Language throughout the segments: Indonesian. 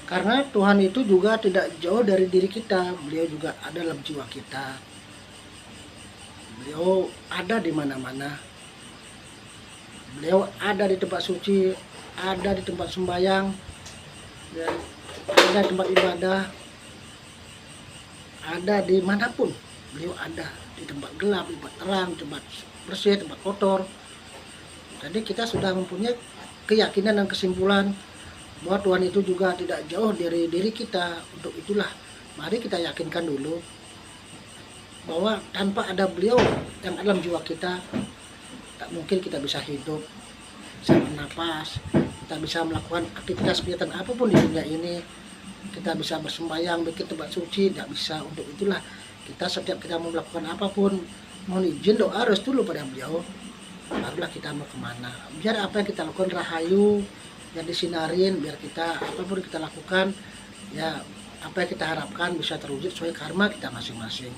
Karena Tuhan itu juga tidak jauh dari diri kita, beliau juga ada dalam jiwa kita. Beliau ada di mana-mana. Beliau ada di tempat suci, ada di tempat sembahyang, dan ada di tempat ibadah, ada di manapun. Beliau ada di tempat gelap, tempat terang, tempat bersih, tempat kotor. Jadi kita sudah mempunyai keyakinan dan kesimpulan bahwa Tuhan itu juga tidak jauh dari diri kita. Untuk itulah mari kita yakinkan dulu bahwa tanpa ada beliau yang dalam jiwa kita, tak mungkin kita bisa hidup, bisa bernapas, kita bisa melakukan aktivitas kegiatan apapun di dunia ini, kita bisa bersembahyang, bikin tempat suci, tidak bisa. Untuk itulah kita setiap kita mau melakukan apapun, mohon izin doa harus dulu pada beliau, barulah kita mau kemana. Biar apa yang kita lakukan rahayu, yang disinarin, biar kita apapun kita lakukan, ya apa yang kita harapkan bisa terwujud sesuai karma kita masing-masing.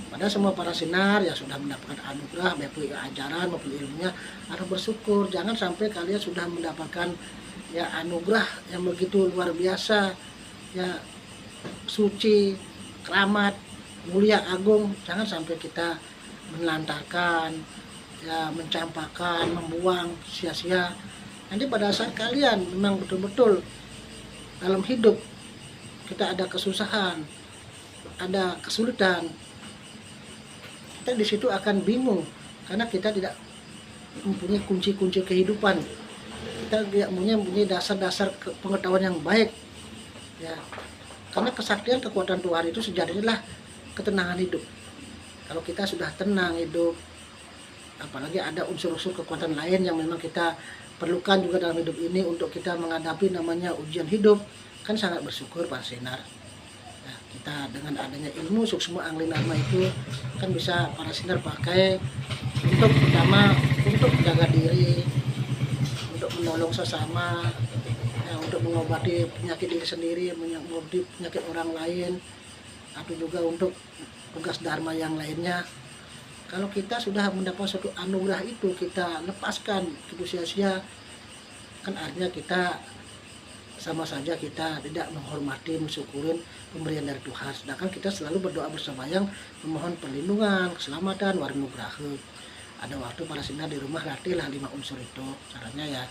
Pada semua para sinar yang sudah mendapatkan anugerah baik ajaran maupun ilmunya, harus bersyukur. Jangan sampai kalian sudah mendapatkan ya anugerah yang begitu luar biasa, ya suci, keramat, mulia, agung. Jangan sampai kita menelantarkan, ya mencampakkan, membuang sia-sia. Nanti pada saat kalian memang betul-betul dalam hidup kita ada kesusahan, ada kesulitan, kita di situ akan bingung karena kita tidak mempunyai kunci-kunci kehidupan. Kita tidak mempunyai dasar-dasar pengetahuan yang baik, ya. Karena kesaktian kekuatan Tuhan itu sejatinya adalah ketenangan hidup. Kalau kita sudah tenang hidup, apalagi ada unsur-unsur kekuatan lain yang memang kita perlukan juga dalam hidup ini untuk kita menghadapi namanya ujian hidup, kan sangat bersyukur Pak Sinar. Nah, kita dengan adanya ilmu suksma angling dharma itu kan bisa para sinar pakai untuk pertama untuk menjaga diri, untuk menolong sesama, ya, untuk mengobati penyakit diri sendiri, mengobati penyakit orang lain, atau juga untuk tugas dharma yang lainnya. Kalau kita sudah mendapat suatu anugerah itu, kita lepaskan itu sia-sia, kan artinya kita sama saja kita tidak menghormati, mensyukurin pemberian dari Tuhan. Sedangkan kita selalu berdoa bersembahyang, memohon perlindungan, keselamatan, warunugraha. Ada waktu para sinar di rumah latihlah 5 unsur itu. Caranya ya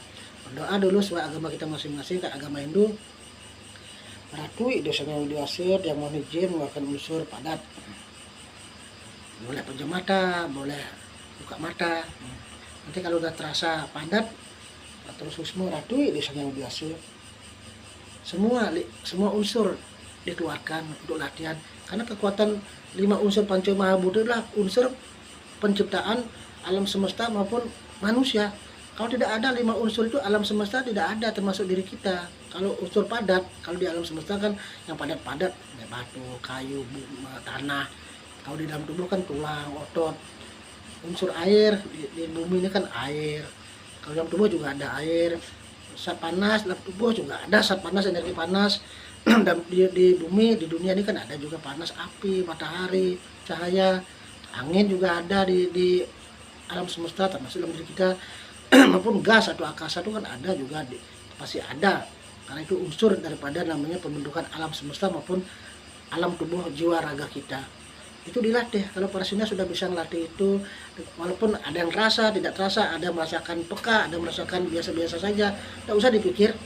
berdoa dulu sesuai agama kita masing-masing. Kayak agama Hindu, meratui dosanya yang diwasir, yang mohon izin mengeluarkan unsur padat. Boleh pejam mata, boleh buka mata. Nanti kalau udah terasa padat, terus susmu ratui dosanya yang diwasir. Semua unsur dikeluarkan untuk latihan, karena kekuatan 5 unsur Panca Mahabhuta adalah unsur penciptaan alam semesta maupun manusia. Kalau tidak ada 5 unsur itu, alam semesta tidak ada, termasuk diri kita. Kalau unsur padat, kalau di alam semesta kan yang padat-padat, batu, kayu, tanah. Kalau di dalam tubuh kan tulang, otot. Unsur air di bumi ini kan air. Kalau dalam tubuh juga ada air. Zat panas dalam tubuh juga ada, zat panas, energi panas. Dan di bumi, di dunia ini kan ada juga panas, api, matahari, cahaya, angin juga ada di alam semesta, termasuk dalam diri kita. Maupun gas atau akasa itu kan ada juga, pasti ada, karena itu unsur daripada namanya pembentukan alam semesta maupun alam tubuh jiwa raga kita. Itu dilatih. Kalau para sinar sudah bisa melatih itu, walaupun ada yang terasa, tidak terasa, ada yang merasakan peka, ada yang merasakan biasa-biasa saja, tidak usah dipikir.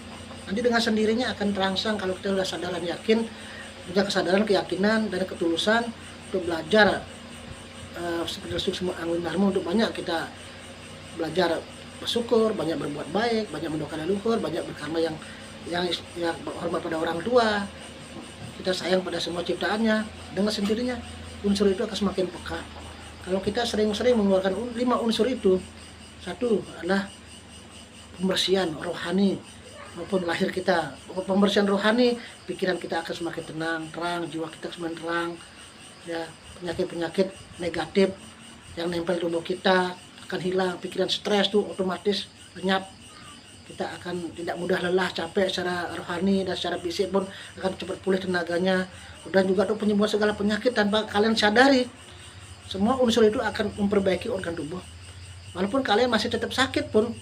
Nanti dengan sendirinya akan terangsang kalau kita sudah sadar dan yakin, punya kesadaran, keyakinan, dan ketulusan untuk belajar seperti semua angling dharma, untuk banyak kita belajar bersyukur, banyak berbuat baik, banyak mendoakan leluhur, banyak berkarma yang hormat pada orang tua, kita sayang pada semua ciptaannya. Dengan sendirinya unsur itu akan semakin peka. Kalau kita sering-sering mengeluarkan 5 unsur itu, satu adalah pembersihan rohani maupun lahir kita. Pembersihan rohani, pikiran kita akan semakin tenang, terang, jiwa kita semakin terang. Ya, penyakit-penyakit negatif yang nempel tubuh kita akan hilang, pikiran stres tuh otomatis lenyap. Kita akan tidak mudah lelah, capek secara rohani dan secara fisik pun akan cepat pulih tenaganya. Dan juga tuh penyembuhan segala penyakit tanpa kalian sadari. Semua unsur itu akan memperbaiki organ tubuh. Walaupun kalian masih tetap sakit pun,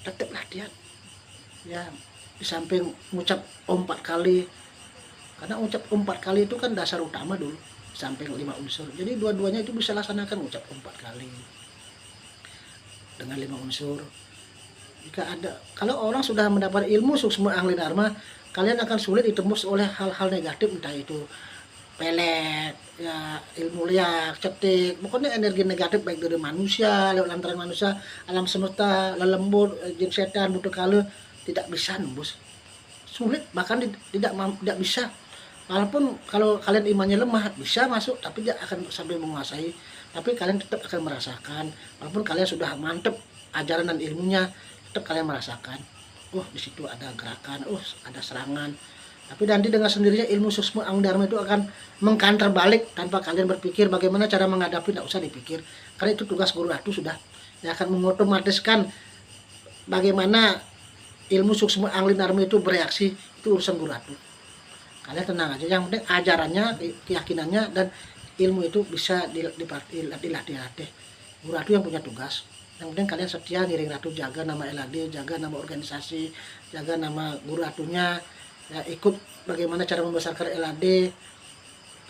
tetap latihan. Ya, di samping ngucap Om 4 kali, karena ucap Om 4 kali itu kan dasar utama dulu, di samping 5 unsur. Jadi dua-duanya itu bisa laksanakan ucap Om 4 kali dengan 5 unsur. Jika ada, kalau orang sudah mendapat ilmu suksma ahli dharma, kalian akan sulit ditembus oleh hal-hal negatif, entah itu pelet, ya ilmu liak, cetik, pokoknya energi negatif baik dari manusia, lewat lantaran manusia, alam semesta, lelembut, jin setan, butuh kala, tidak bisa nembus. Sulit, bahkan tidak bisa. Walaupun kalau kalian imannya lemah, bisa masuk, tapi dia akan sampai menguasai. Tapi kalian tetap akan merasakan, walaupun kalian sudah mantep ajaran dan ilmunya, tetap kalian merasakan. Oh, di situ ada gerakan, oh ada serangan. Tapi nanti dengan sendirinya ilmu suksma ahli dharma itu akan mengkanter balik tanpa kalian berpikir bagaimana cara menghadapi, tidak usah dipikir. Karena itu tugas guru ratu sudah. Yang akan mengotomatiskan bagaimana ilmu suksma ahli dharma itu bereaksi, itu urusan guru ratu. Kalian tenang aja, yang penting ajarannya, keyakinannya, dan ilmu itu bisa dilatih. Guru ratu yang punya tugas. Yang penting kalian setia ngiring ratu, jaga nama LAD, jaga nama organisasi, jaga nama guru ratunya. Ya, ikut bagaimana cara membesarkan LAD,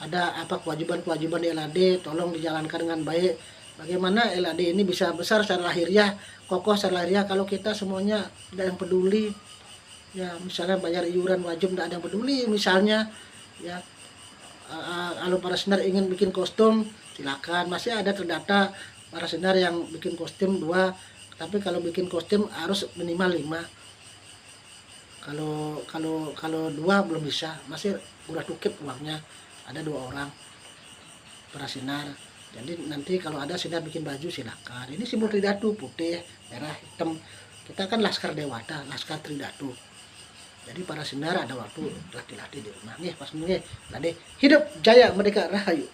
ada apa kewajiban-kewajiban di LAD, tolong dijalankan dengan baik. Bagaimana LAD ini bisa besar secara lahiriah, kokoh secara lahiriah, kalau kita semuanya tidak yang peduli. Ya, misalnya bayar iuran wajib tidak ada yang peduli, misalnya ya, kalau para senior ingin bikin kostum, silakan, masih ada terdata para senior yang bikin kostum 2, tapi kalau bikin kostum harus minimal 5. Kalau 2 belum bisa, masih udah tukip uangnya, ada 2 orang para sinar. Jadi nanti kalau ada sinar bikin baju silakan. Ini simbol Tridatu, putih, merah, hitam. Kita kan Laskar Dewata, Laskar Tridatu. Jadi para sinar ada waktu latih-latih di rumah. Nih pas nih, tadi hidup jaya merdeka rahayu.